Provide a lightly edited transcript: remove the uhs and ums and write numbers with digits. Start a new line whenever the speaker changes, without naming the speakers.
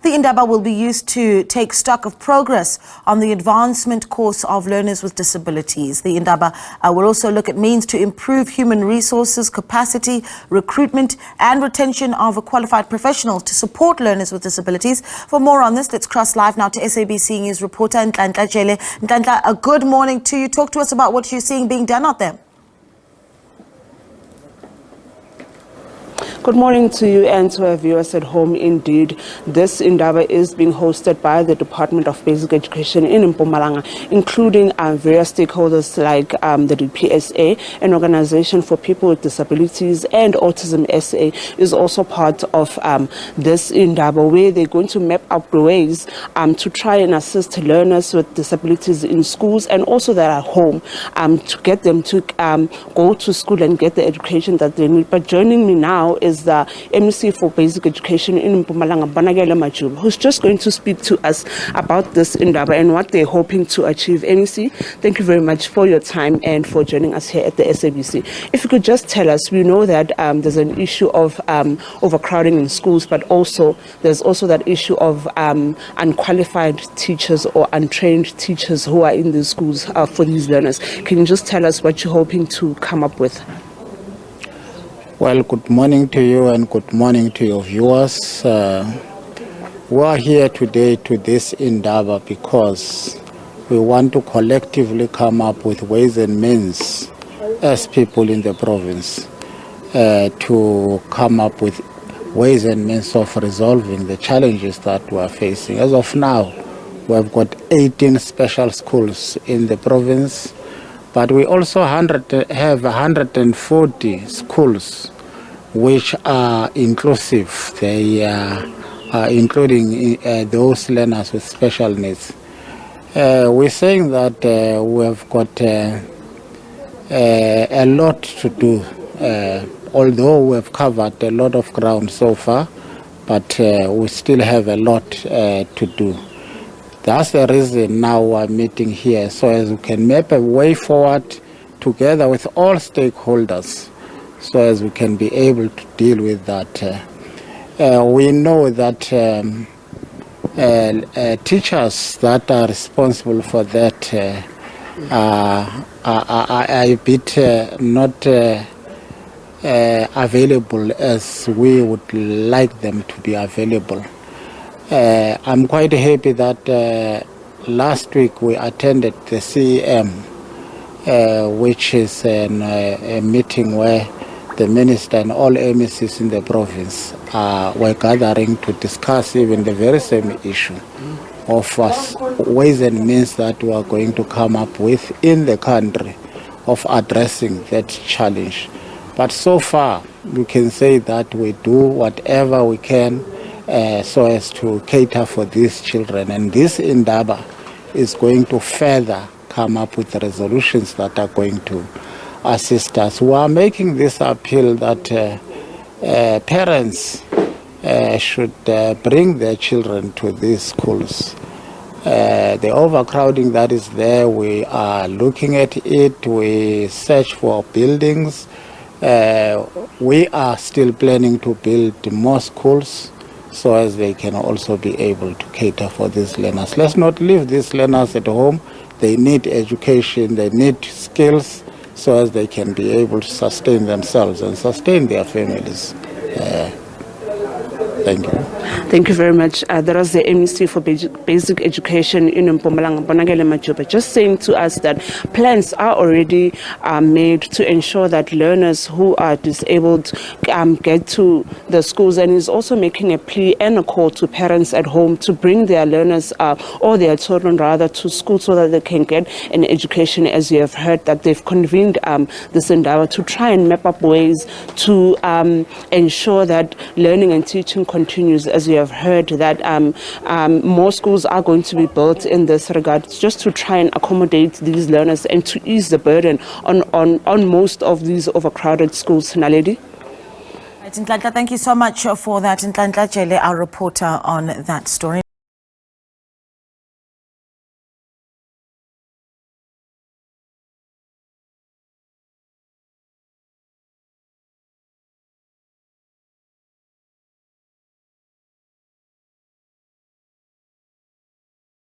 The Indaba will be used to take stock of progress on the advancement course of learners with disabilities. The Indaba will also look at means to improve human resources, capacity, recruitment and retention of qualified professionals to support learners with disabilities. For more on this, let's cross live now to SABC News reporter Nhlanhla Jele. Nhlanhla, a good morning to you. Talk to us about what you're seeing being done out there.
Good morning to you and to our viewers at home. Indeed, this Indaba is being hosted by the Department of Basic Education in Mpumalanga, including various stakeholders like the DPSA, an organization for people with disabilities, and Autism SA is also part of this Indaba, where they're going to map up the ways to try and assist learners with disabilities in schools and also that are home, to get them to go to school and get the education that they need. But joining me now is the MC for Basic Education in Mpumalanga, who's just going to speak to us about this Indaba and what they're hoping to achieve. MC, thank you very much for your time and for joining us here at the SABC. If you could just tell us, we know that there's an issue of overcrowding in schools, but also there's also that issue of unqualified teachers or untrained teachers who are in the schools for these learners. Can you just tell us what you're hoping to come up with?
Well, good morning to you and good morning to your viewers. We are here today to this Indaba because we want to collectively come up with ways and means as people in the province to come up with ways and means of resolving the challenges that we are facing. As of now, we have got 18 special schools in the province, but we also have 140 schools which are inclusive. They are including those learners with special needs. We're saying that we have got a lot to do, although we have covered a lot of ground so far, but we still have a lot to do. That's the reason now we're meeting here, so as we can map a way forward together with all stakeholders, so as we can be able to deal with that. We know that teachers that are responsible for that are a bit not available as we would like them to be available. I'm quite happy that last week we attended the CEM, which is a meeting where the minister and all MECs in the province were gathering to discuss even the very same issue of ways and means that we are going to come up with in the country of addressing that challenge. But so far, we can say that we do whatever we can so as to cater for these children. And this Indaba is going to further come up with resolutions that are going to assist us. We are making this appeal that parents should bring their children to these schools. The overcrowding that is there, we are looking at it. We search for buildings. We are still planning to build more schools so as they can also be able to cater for these learners. Let's not leave these learners at home. They need education, they need skills, so as they can be able to sustain themselves and sustain their families. Thank you.
Thank you very much. That was the MEC for Basic Education in Mpumalanga, just saying to us that plans are already made to ensure that learners who are disabled get to the schools, and is also making a plea and a call to parents at home to bring their learners or their children rather to school so that they can get an education. As you have heard, that they've convened this Indaba to try and map up ways to ensure that learning and teaching continues. As you have heard, that more schools are going to be built in this regard, just to try and accommodate these learners and to ease the burden on most of these overcrowded schools. Naledi?
Nhlanhla, thank you so much for that. Nhlanhla Jele, our reporter on that story.